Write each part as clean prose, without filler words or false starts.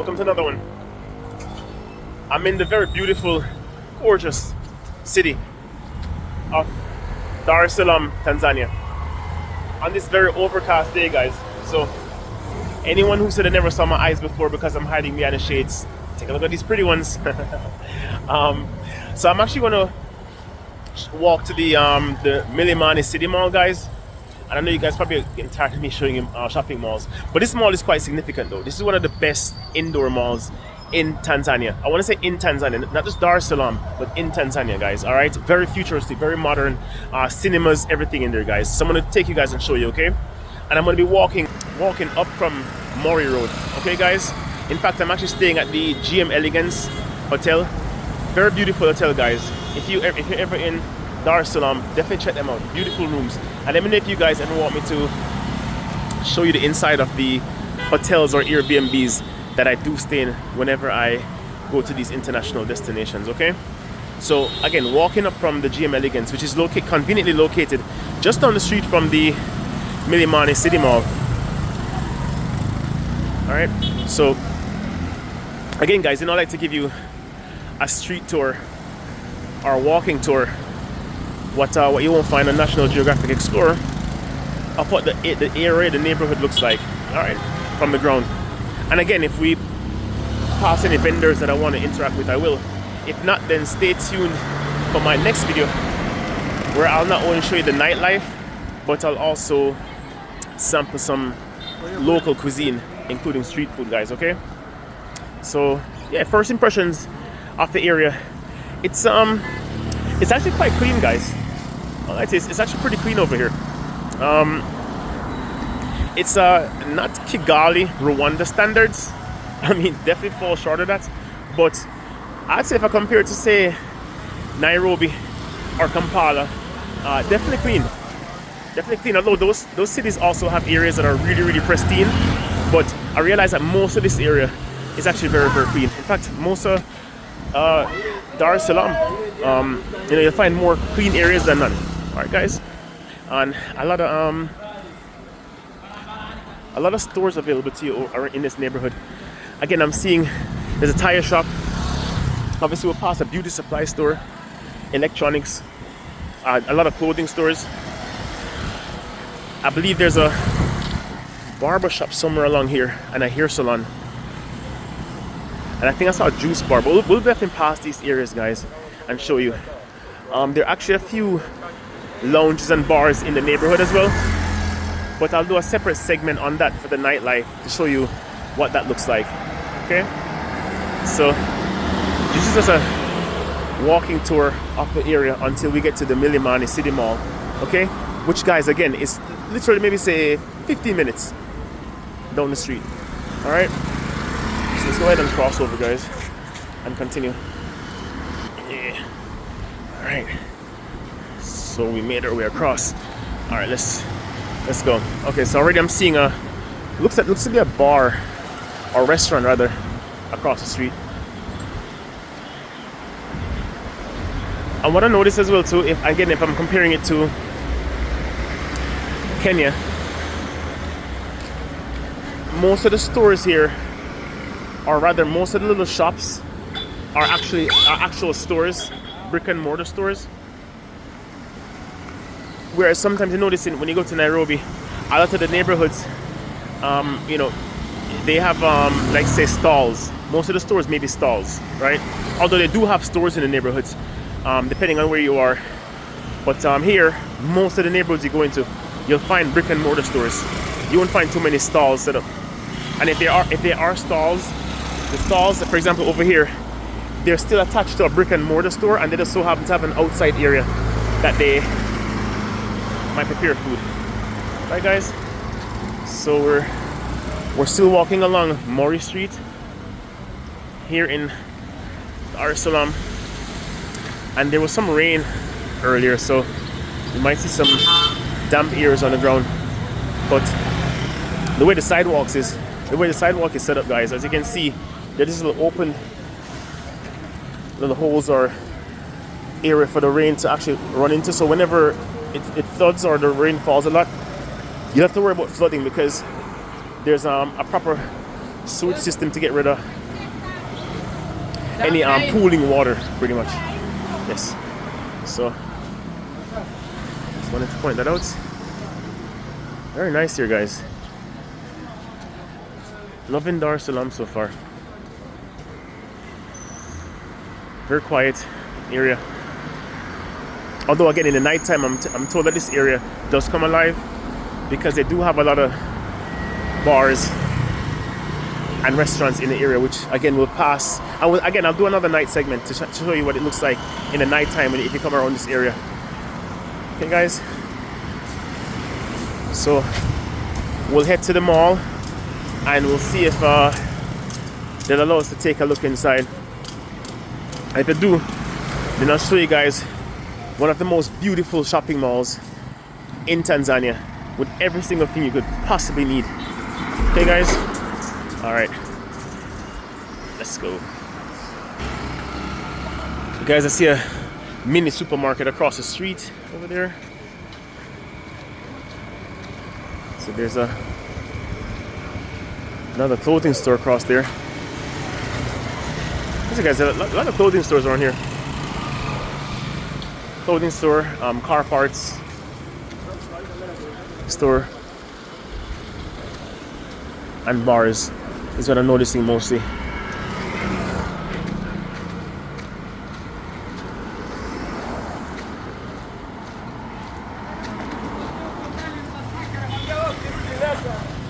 Welcome to another one. I'm in the very beautiful, gorgeous city of Salaam, Tanzania. On this very overcast day, guys. So, anyone who said they never saw my eyes before because I'm hiding behind the shades, take a look at these pretty ones. So I'm actually gonna walk to the Mlimani City Mall, guys. And I know you guys probably getting tired of me showing you shopping malls, but this mall is quite significant though. This is one of the best indoor malls in Tanzania. I want to say in Tanzania, not just Dar es Salaam, but in Tanzania, guys. All right, very futuristic, very modern, cinemas, everything in there, guys. So I'm gonna take you guys and show you, okay? And I'm gonna be walking up from Mori Road, okay, guys? In fact, I'm actually staying at the GM Elegance Hotel. Very beautiful hotel, guys. If you're ever in Dar es Salaam, definitely check them out. Beautiful rooms. And let me know if you guys ever want me to show you the inside of the hotels or Airbnbs that I do stay in whenever I go to these international destinations, okay? So again, walking up from the GM Elegance, which is conveniently located just down the street from the Mlimani City Mall. Alright, so again, guys, I like to give you a street tour or walking tour. What you won't find on National Geographic Explorer of what the area, the neighborhood looks like, all right, from the ground. And again, if we pass any vendors that I want to interact with, I will. If not, then stay tuned for my next video where I'll not only show you the nightlife, but I'll also sample some local cuisine, including street food, guys, okay? So yeah, first impressions of the area. It's actually quite clean, guys. It's actually pretty clean over here. It's not Kigali, Rwanda standards. I mean, definitely falls short of that. But I'd say if I compare it to, say, Nairobi or Kampala, definitely clean. Definitely clean. Although those cities also have areas that are really, really pristine. But I realize that most of this area is actually very, very clean. In fact, most of Dar es Salaam, you'll find more clean areas than none. All right, guys, and a lot of stores available to you are in this neighborhood. Again, I'm seeing there's a tire shop. Obviously, we'll pass a beauty supply store, electronics, a lot of clothing stores. I believe there's a barber shop somewhere along here and a hair salon. And I think I saw a juice bar, but we'll definitely pass these areas, guys, and show you. There are actually a few lounges and bars in the neighborhood as well, but I'll do a separate segment on that for the nightlife to show you what that looks like, okay? So this is just a walking tour of the area until we get to the Mlimani City Mall, okay? Which, guys, again, is literally maybe say 15 minutes down the street, all right? So let's go ahead and cross over, guys, and continue. Yeah. All right. So we made our way across. All right, let's go. Okay, so already I'm seeing looks to be a bar or restaurant rather across the street. And what I noticed as well too, if I'm comparing it to Kenya, most of the stores here, or rather most of the little shops, are actual stores, brick and mortar stores. Whereas sometimes you notice when you go to Nairobi, a lot of the neighborhoods, they have like say stalls. Most of the stores may be stalls, right? Although they do have stores in the neighborhoods, depending on where you are. But here, most of the neighborhoods you go into, you'll find brick and mortar stores. You won't find too many stalls set up. And if there are stalls, the stalls, for example, over here, they're still attached to a brick and mortar store, and they just so happen to have an outside area that they might prepare food. Right, guys? So we're still walking along Mori Street here in Dar es Salaam, and there was some rain earlier, so you might see some damp areas on the ground. But the way the sidewalk is set up, guys, as you can see, there is a little open little holes or area for the rain to actually run into. So whenever it floods or the rain falls a lot, you have to worry about flooding because there's a proper sewage system to get rid of any pooling water, pretty much. Yes. So just wanted to point that out. Very nice here, guys. Loving Dar es Salaam so far. Very quiet area. Although again in the nighttime, I'm told that this area does come alive because they do have a lot of bars and restaurants in the area, which again will pass. I'll do another night segment to show you what it looks like in the nighttime if you come around this area. Okay, guys. So we'll head to the mall and we'll see if they'll allow us to take a look inside. If they do, then I'll show you guys one of the most beautiful shopping malls in Tanzania with every single thing you could possibly need. Okay, guys? All right. Let's go. Guys, I see a mini supermarket across the street over there. So there's another clothing store across there. Listen, guys, a lot of clothing stores around here. Clothing store, car parts store, and bars is what I'm noticing mostly.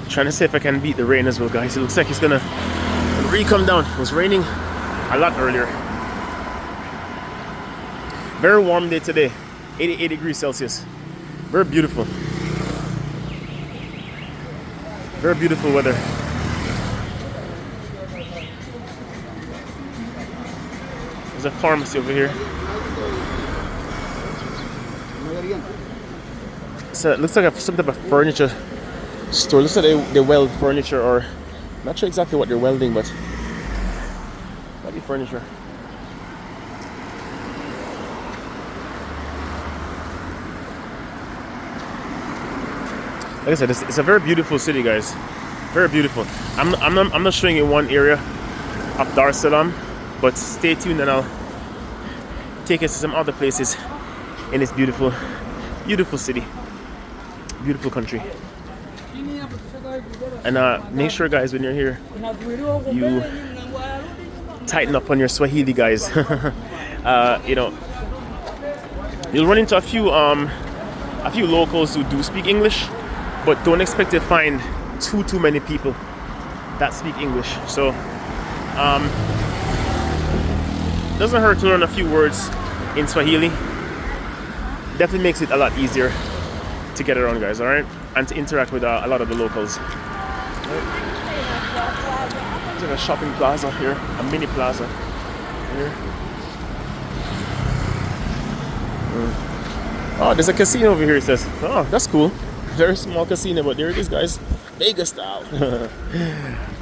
Trying to see if I can beat the rain as well, guys. It looks like it's gonna really come down. It was raining a lot earlier. Very warm day today, 88 degrees Celsius. Very beautiful. Very beautiful weather. There's a pharmacy over here. So it looks like some type of furniture store. Looks like they weld furniture, or I'm not sure exactly what they're welding, but might be furniture. Like I said, it's a very beautiful city, guys. Very beautiful. I'm not showing you one area of Dar es Salaam, but stay tuned and I'll take us to some other places in this beautiful, beautiful city, beautiful country. And make sure, guys, when you're here, you tighten up on your Swahili, guys. You know, you'll run into a few locals who do speak English, but don't expect to find too many people that speak English. So doesn't hurt to learn a few words in Swahili. Definitely makes it a lot easier to get around, guys. All right, and to interact with a lot of the locals. There's like a shopping plaza here, a mini plaza here. Oh, there's a casino over here, it says. Oh, that's cool. Very small casino, but there it is, guys. Vegas style.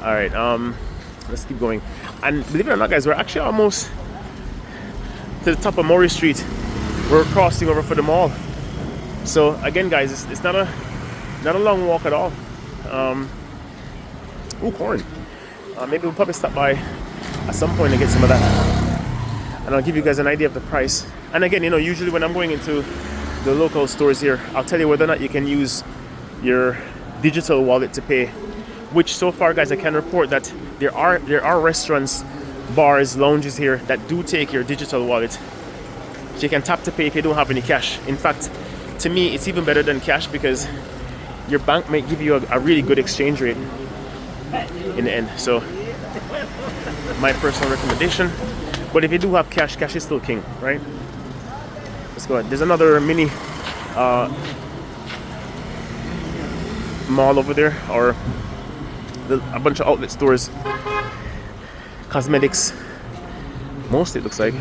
All right, let's keep going. And believe it or not, guys, we're actually almost to the top of Maury Street. We're crossing over for the mall. So again, guys, it's not a long walk at all. Ooh, corn. Maybe we'll probably stop by at some point and get some of that. And I'll give you guys an idea of the price. And again, you know, usually when I'm going into the local stores here, I'll tell you whether or not you can use your digital wallet to pay. Which so far, guys, I can report that there are restaurants, bars, lounges here that do take your digital wallet. So you can tap to pay if you don't have any cash. In fact, to me, it's even better than cash because your bank might give you a really good exchange rate in the end. So my personal recommendation. But if you do have cash, cash is still king, right? Let's go ahead. There's another mini mall over there, or a bunch of outlet stores, cosmetics, mostly it looks like.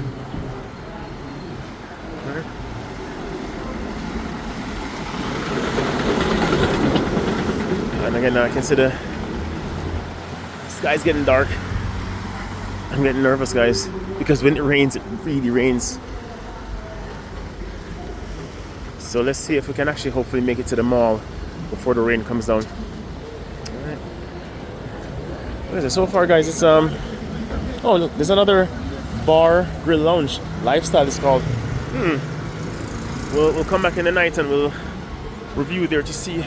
And again, I consider the sky's getting dark. I'm getting nervous, guys, because when it rains, it really rains. So let's see if we can actually hopefully make it to the mall before the rain comes down. Alright. What is it? So far, guys, it's oh, look, there's another bar, grill, lounge. Lifestyle is called. We'll come back in the night and we'll review there to see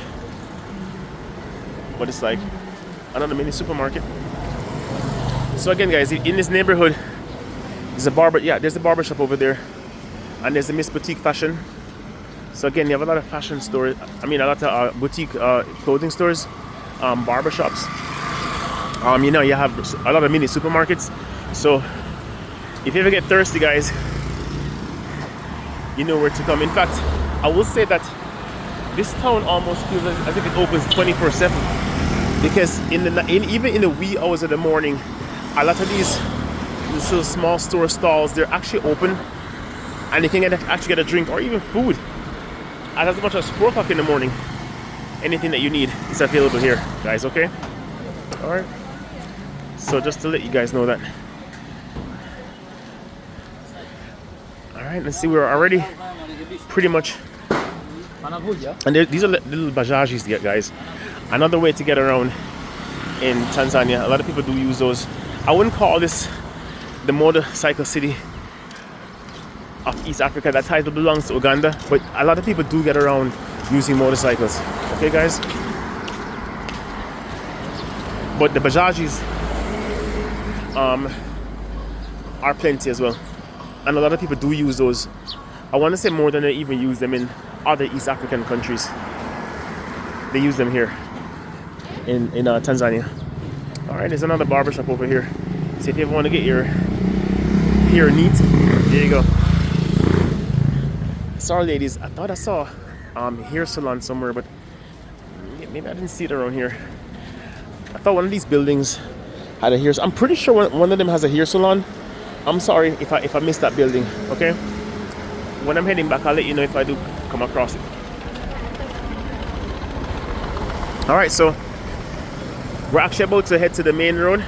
what it's like. Another mini supermarket. So again, guys, in this neighborhood, there's a barber. Yeah, there's a barber shop over there, and there's a Miss Boutique Fashion. So again, you have a lot of fashion stores. I mean, a lot of boutique clothing stores, barber shops. You know, you have a lot of mini supermarkets. So if you ever get thirsty, guys, you know where to come. In fact, I will say that this town almost feels as if it opens 24/7, because even in the wee hours of the morning, a lot of these little small store stalls, they're actually open, and you can actually get a drink or even food at as much as 4 o'clock in the morning. Anything that you need is available here, guys. Okay. All right. So just to let you guys know that. All right. Let's see. We're already pretty much. And these are little bajajis, guys. Another way to get around in Tanzania. A lot of people do use those. I wouldn't call this the motorcycle city of East Africa. That title belongs to Uganda, but a lot of people do get around using motorcycles. Okay, guys? But the bajajis are plenty as well. And a lot of people do use those. I want to say more than they even use them in other East African countries. They use them here in Tanzania. All right, there's another barbershop over here. So if you ever want to get your hair neat, there you go. Sorry, ladies, I thought I saw hair salon somewhere, but maybe I didn't see it around here. I thought one of these buildings had a hair. I'm pretty sure one of them has a hair salon. I'm sorry if I missed that building. Okay. When I'm heading back, I'll let you know if I do come across it. All right, so we're actually about to head to the main road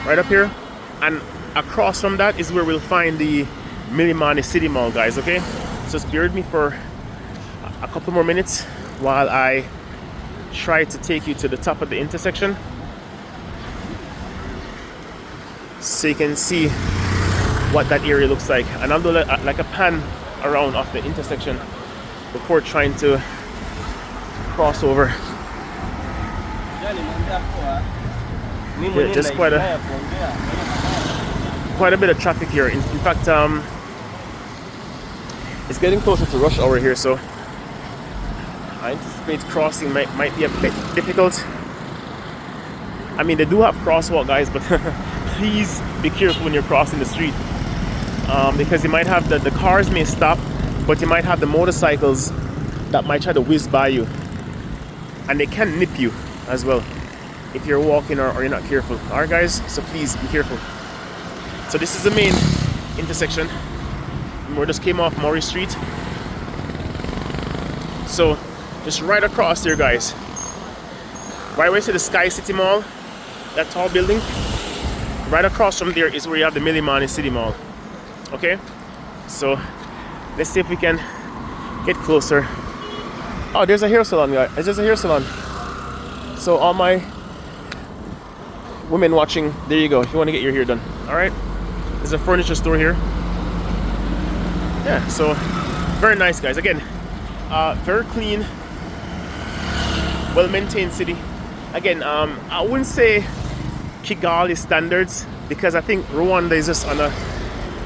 right up here, and across from that is where we'll find the Mlimani City Mall, guys. Okay, so just bear with me for a couple more minutes while I try to take you to the top of the intersection so you can see what that area looks like, and I'll do like a pan around off the intersection before trying to cross over. Yeah, just quite a bit of traffic here. In fact, it's getting closer to rush hour here, so I anticipate crossing might be a bit difficult. I mean, they do have crosswalk, guys, but please be careful when you're crossing the street, because you might have the cars may stop, but you might have the motorcycles that might try to whiz by you, and they can nip you as well if you're walking or you're not careful. All right, guys, so please be careful. So this is the main intersection. We just came off Maury Street, so just right across there, guys, right away to the Sky City Mall, that tall building. Right across from there is where you have the Mlimani City Mall. Okay, so let's see if we can get closer. Oh, there's a hair salon, guys. There's a hair salon. So all my women watching, there you go, if you want to get your hair done. All right, there's a furniture store here. Yeah, so very nice, guys. Again, very clean, well-maintained city. Again, I wouldn't say Kigali standards, because I think Rwanda is just on a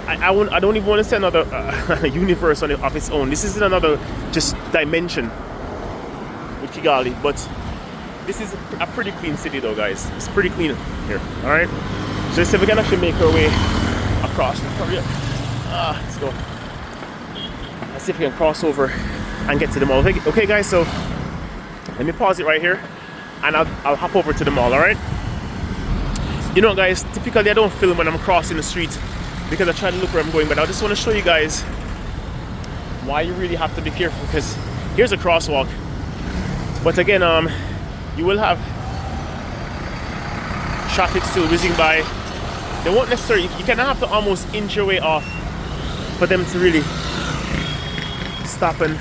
I don't even want to say another universe of its own. This is another just dimension with Kigali, but this is a pretty clean city though, guys. It's pretty clean here. All right, so let's see if we can actually make our way across. Let's go. Let's see if we can cross over and get to the mall. Okay, guys, so let me pause it right here, and I'll hop over to the mall. All right. You know, guys, typically I don't film when I'm crossing the street because I try to look where I'm going, but I just want to show you guys why you really have to be careful, because here's a crosswalk, but again, you will have traffic still whizzing by. They won't necessarily, you kind of have to almost inch your way off for them to really stop. And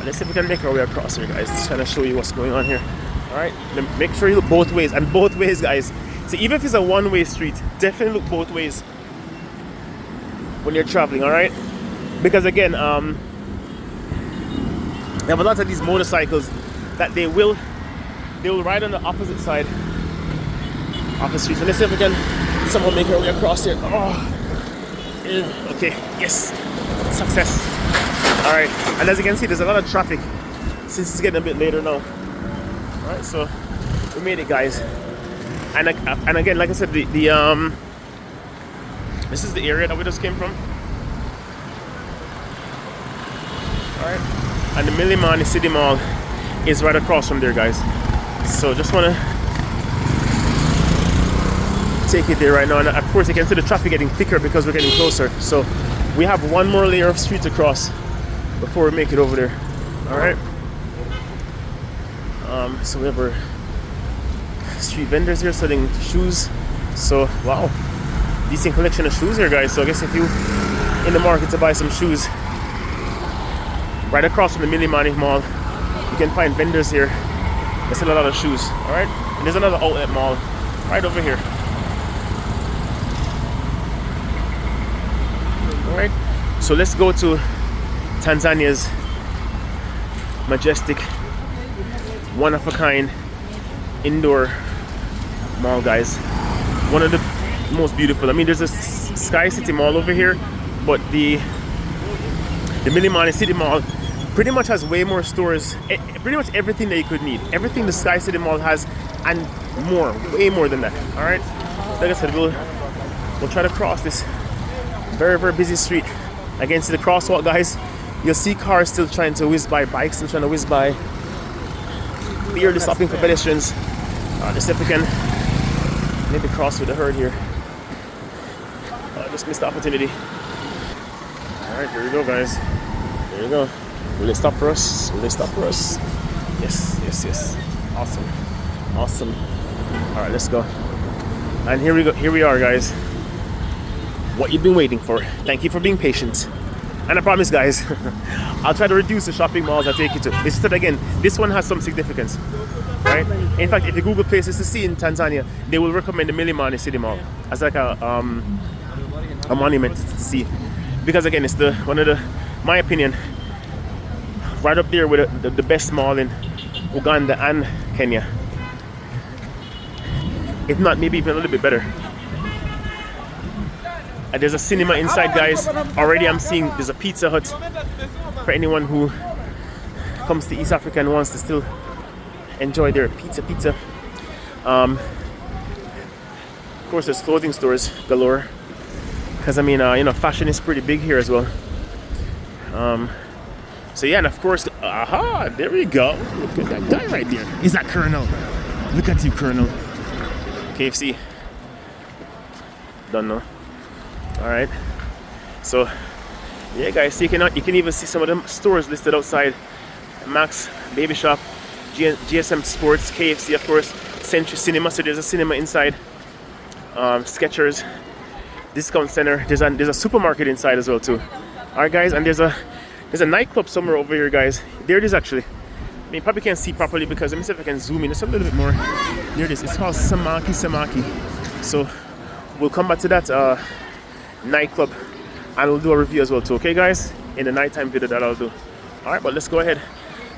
let's see if we can make our way across here, guys. Just trying to show you what's going on here. All right, make sure you look both ways, and both ways, guys. So even if it's a one-way street, definitely look both ways when you're traveling. All right, because again, they have a lot of these motorcycles that they will ride on the opposite side of the street. So let's see if we can somehow make our way across here. Oh, okay, yes, success. All right, and as you can see, there's a lot of traffic since it's getting a bit later now. All right, so we made it, guys. And again, like I said, the this is the area that we just came from. All right, and the Mlimani City Mall is right across from there, guys. So just want to take it there right now, and of course you can see the traffic getting thicker because we're getting closer. So we have one more layer of street to cross before we make it over there. All right. So we have our street vendors here selling shoes. So wow, decent collection of shoes here, guys. So I guess if you in the market to buy some shoes, right across from the Mlimani Mall, you can find vendors here that sell a lot of shoes. All right, and there's another outlet mall right over here. All right, so let's go to Tanzania's majestic, one-of-a-kind indoor mall, guys. One of the most beautiful. I mean, there's a Sky City Mall over here, but the Mlimani City Mall pretty much has way more stores, pretty much everything that you could need. Everything the Sky City Mall has, and more, way more than that. All right, so like I said, we'll try to cross this very, very busy street. Against the crosswalk, guys, you'll see cars still trying to whiz by, bikes still trying to whiz by, barely stopping for pedestrians. Let's see if we can maybe cross with the herd here. Just missed the opportunity. All right, here we go, guys. There you go. Will they stop for us? Will they stop for us? Yes, yes, yes. Awesome, awesome. All right, let's go. And here we go. Here we are, guys. What you've been waiting for. Thank you for being patient. And I promise, guys, I'll try to reduce the shopping malls I take you to. It's that, again, this one has some significance, right? In fact, if you Google places to see in Tanzania, they will recommend the Mlimani City Mall as like a monument to see, because again, it's one of the, my opinion, right up there with the best mall in Uganda and Kenya. If not, maybe even a little bit better. There's a cinema inside, guys. Already I'm seeing there's a Pizza Hut for anyone who comes to East Africa and wants to still enjoy their pizza. Of course, there's clothing stores galore, because I mean, you know, fashion is pretty big here as well. So yeah, and of course, aha, there we go. Look at that guy right there. Is that Colonel? Look at you, Colonel. KFC. Don't know. All right. So yeah, guys, so you can even see some of the stores listed outside. Max, Baby Shop, GSM Sports, KFC, of course, Century Cinema. So there's a cinema inside. Skechers, Discount Center. There's a supermarket inside as well too. All right, guys, and there's a nightclub somewhere over here, guys. There it is, actually. I mean, you probably can't see properly because let me see if I can zoom in just a little bit more. There it is. It's called Samaki. So we'll come back to that nightclub and we'll do a review as well too. Okay, guys, in the nighttime video that I'll do. All right, but let's go ahead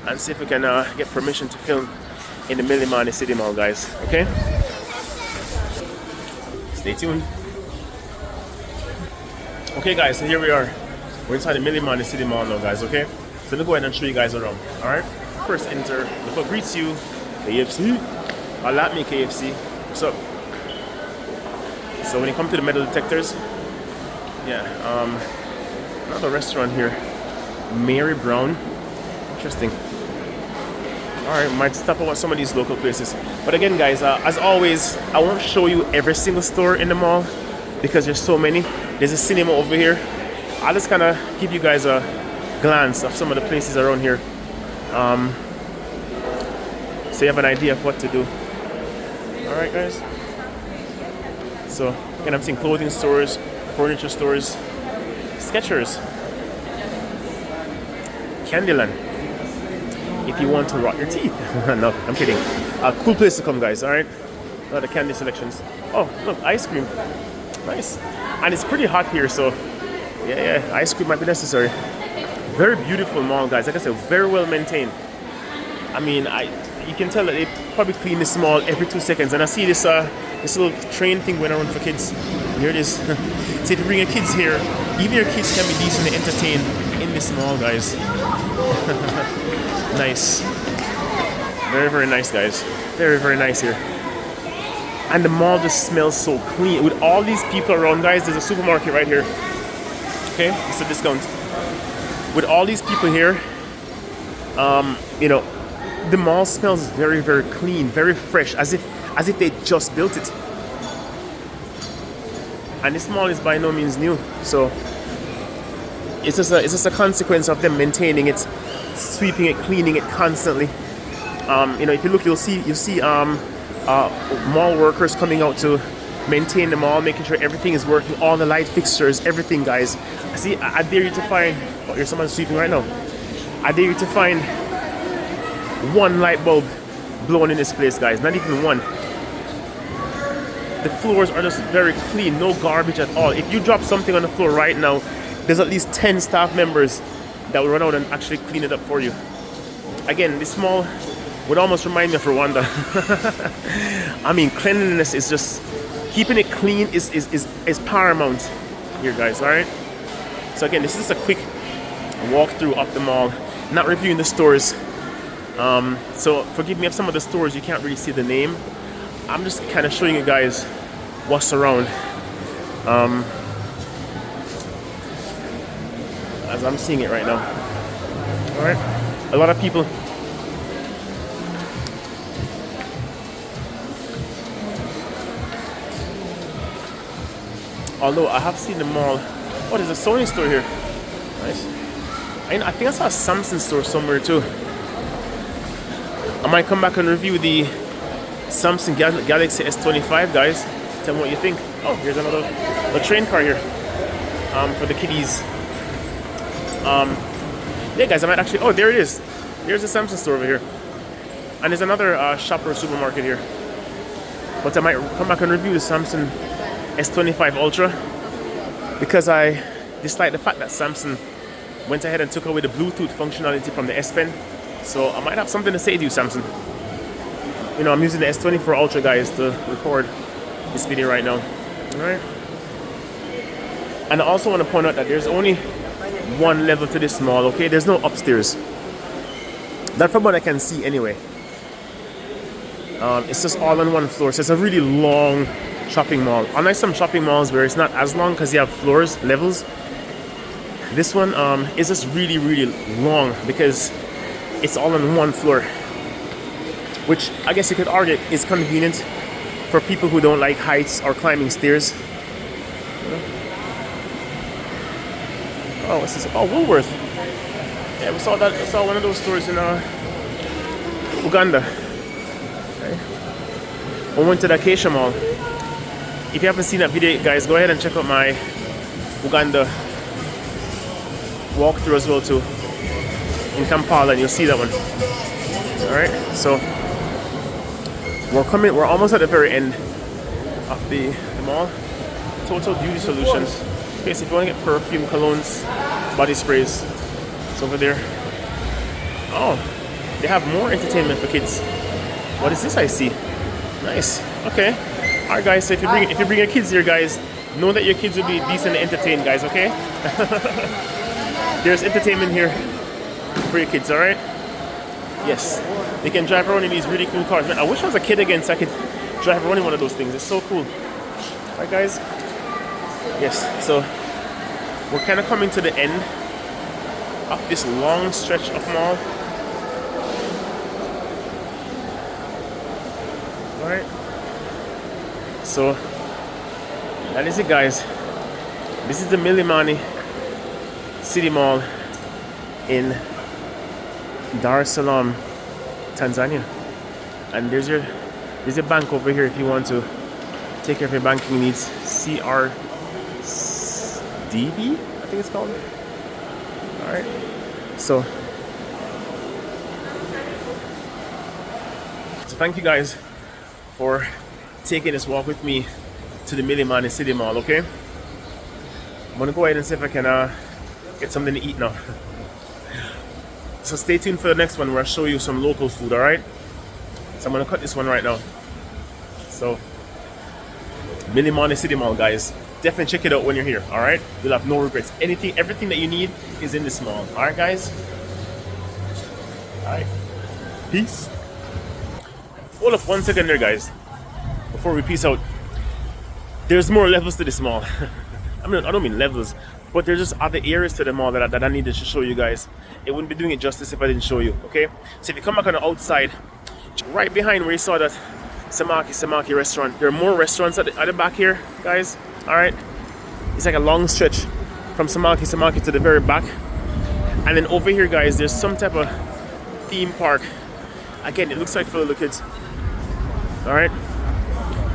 and see if we can get permission to film in the Mlimani City Mall, guys. Okay. Stay tuned. Okay, guys, so here we are. We're inside the Mlimani City Mall now, guys, okay? So let me go ahead and show you guys around, all right? First enter, look what greets you, KFC. Allow me, KFC. What's up? So when you come to the metal detectors, yeah, another restaurant here, Mary Brown. Interesting. All right, might stop at some of these local places. But again, guys, as always, I won't show you every single store in the mall because there's so many. There's a cinema over here. I'll just kind of give you guys a glance of some of the places around here, so you have an idea of what to do. All right, guys. So again, I'm seeing clothing stores, furniture stores, Skechers, Candyland. if you want to rot your teeth. No, I'm kidding. Cool place to come, guys. All right. A lot of candy selections. Oh, look, ice cream. Nice. And it's pretty hot here, so yeah, ice cream might be necessary. Very beautiful mall, guys. Like I said, very well maintained. I mean, you can tell that they probably clean this mall every 2 seconds. And I see this little train thing going around for kids. Here it is. So if you bring your kids here, even your kids can be decently entertained in this mall, guys. Nice. Very, very nice, guys. Very, very nice here. And the mall just smells so clean. With all these people around, guys, there's a supermarket right here. Okay, it's a discount. With all these people here, you know, the mall smells very, very clean, very fresh, as if they just built it. And this mall is by no means new, so it's just a consequence of them maintaining it, sweeping it, cleaning it constantly. You know, if you look, you'll see mall workers coming out to maintain the mall, making sure everything is working, all the light fixtures, everything, guys. See, I dare you to find. Oh, here's someone sweeping right now. I dare you to find one light bulb blown in this place, guys. Not even one. The floors are just very clean, no garbage at all. If you drop something on the floor right now, there's at least 10 staff members that will run out and actually clean it up for you. Again, this mall would almost remind me of Rwanda. I mean, cleanliness is just, keeping it clean is paramount here, guys, all right? So again, this is just a quick walkthrough of the mall, not reviewing the stores. So forgive me if some of the stores you can't really see the name. I'm just kind of showing you guys what's around. As I'm seeing it right now. All right, a lot of people. Although I have seen the mall. Oh, there's a Sony store here. Nice. I think I saw a Samsung store somewhere too. I might come back and review the Samsung Galaxy S25, guys. Tell me what you think. Oh, here's another train car here for the kiddies. Yeah, guys, I might actually. Oh, there it is. There's the Samsung store over here, and there's another shopper supermarket here. But I might come back and review the Samsung S25 Ultra because I dislike the fact that Samsung went ahead and took away the Bluetooth functionality from the S Pen. So I might have something to say to you, Samsung. You know, I'm using the S24 Ultra, guys, to record this video right now. Alright. And I also want to point out that there's only one level to this mall, okay? There's no upstairs. That from what I can see anyway. It's just all on one floor. So it's a really long shopping mall. Unlike some shopping malls where it's not as long because you have floors, levels. This one is just really, really long because it's all on one floor, which I guess you could argue is convenient for people who don't like heights or climbing stairs. Oh, what's this? Oh, Woolworth. Yeah, we saw that. We saw one of those stores in Uganda. Okay. We went to the Acacia Mall. If you haven't seen that video, guys, go ahead and check out my Uganda walkthrough as well too in Kampala, and you'll see that one. All right, so we're almost at the very end of the mall. Total Beauty Solutions. Okay, so if you want to get perfume, colognes, body sprays, it's over there. Oh, they have more entertainment for kids. What is this I see? Nice. Okay. All right, guys. So if you bring your kids here, guys, know that your kids will be decently entertained, guys. Okay. There's entertainment here for your kids. All right. Yes. They can drive around in these really cool cars. Man, I wish I was a kid again so I could drive around in one of those things. It's so cool. All right, guys. Yes. So we're kind of coming to the end of this long stretch of mall. All right. So that is it, guys. This is the Mlimani City Mall in Salaam, Tanzania. And there's your bank over here if you want to take care of your banking needs. CRDB, I think it's called. All right. So thank you guys for taking this walk with me to the Mlimani City Mall, okay? I'm gonna go ahead and see if I can get something to eat now. So stay tuned for the next one where I'll show you some local food, alright? So I'm gonna cut this one right now. So, Mlimani City Mall, guys. Definitely check it out when you're here, alright? You'll have no regrets. Everything that you need is in this mall. Alright, guys? Alright. Peace. Hold up 1 second there, guys. Before we peace out. There's more levels to this mall. I don't mean levels, but there's just other areas to the mall that I needed to show you guys. It wouldn't be doing it justice if I didn't show you, okay? So if you come back on the outside, right behind where you saw that Samaki restaurant, there are more restaurants at the back here, guys. Alright? It's like a long stretch from Samaki to the very back. And then over here, guys, there's some type of theme park. Again, it looks like for little kids. Alright?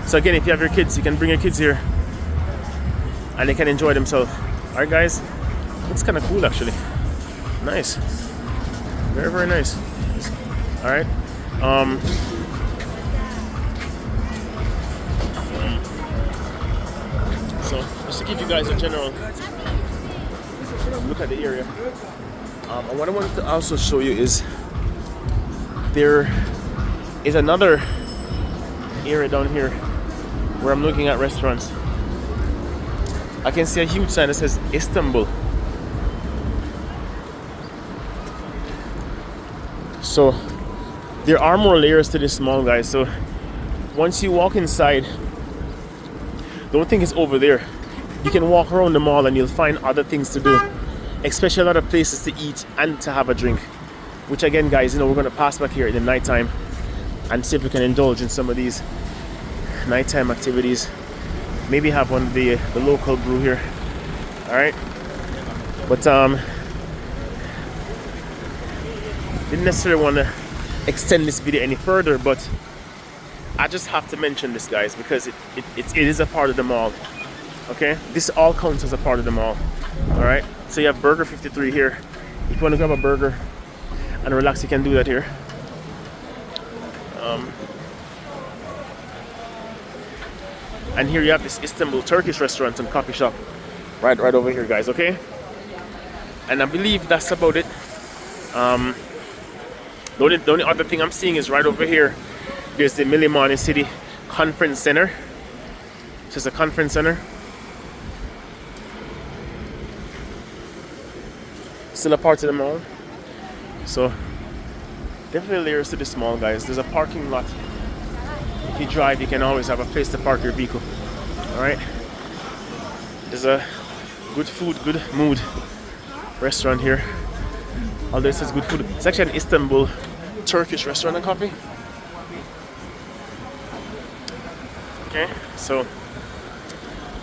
So again, if you have your kids, you can bring your kids here and they can enjoy themselves. Alright, guys? Looks kind of cool, actually. Nice. Very, very nice. Alright? So, just to give you guys a general look at the area. And what I wanted to also show you is there is another area down here where I'm looking at restaurants. I can see a huge sign that says Istanbul. So there are more layers to this mall, guys. So once you walk inside, don't think it's over there. You can walk around the mall and you'll find other things to do, especially a lot of places to eat and to have a drink. Which again, guys, we're going to pass back here in the nighttime and see if we can indulge in some of these nighttime activities. Maybe have one of the local brew here. Alright. But didn't necessarily want to extend this video any further, but I just have to mention this, guys, because it is a part of the mall. Okay? This all counts as a part of the mall. Alright? So you have Burger 53 here. If you want to grab a burger and relax, you can do that here. And here you have this Istanbul Turkish restaurant and coffee shop right over here, guys, okay? And I believe that's about it. The only other thing I'm seeing is right over here. There's the Mlimani City Conference Center. It's just a conference center. Still a part of the mall. So, definitely layers to this mall, guys. There's a parking lot. If you drive, you can always have a place to park your vehicle. Alright? There's a good food, good mood restaurant here. Although this is good food. It's actually an Istanbul Turkish restaurant and coffee. Okay, so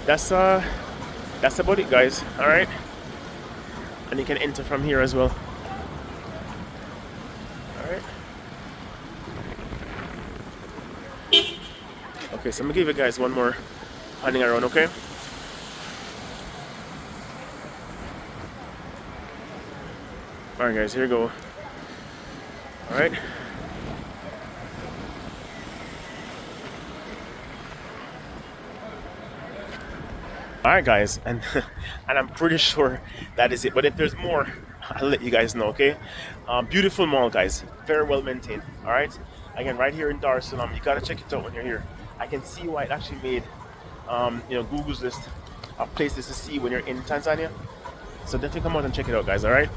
that's about it, guys. Alright? And you can enter from here as well. Alright? Okay, so I'm gonna give you guys one more panning around, okay? Alright, guys, here we go. Alright. Alright, guys, and I'm pretty sure that is it. But if there's more, I'll let you guys know, okay? Beautiful mall, guys. Very well maintained. Alright? Again, right here in Dar es Salaam. You gotta check it out when you're here. I can see why it actually made Google's list of places to see when you're in Tanzania. So definitely come out and check it out, guys, alright?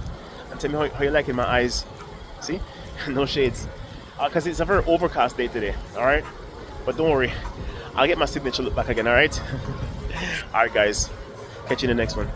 And tell me how you like it in my eyes. See? No shades. Because it's a very overcast day today, alright? But don't worry. I'll get my signature look back again, alright? Alright, guys. Catch you in the next one.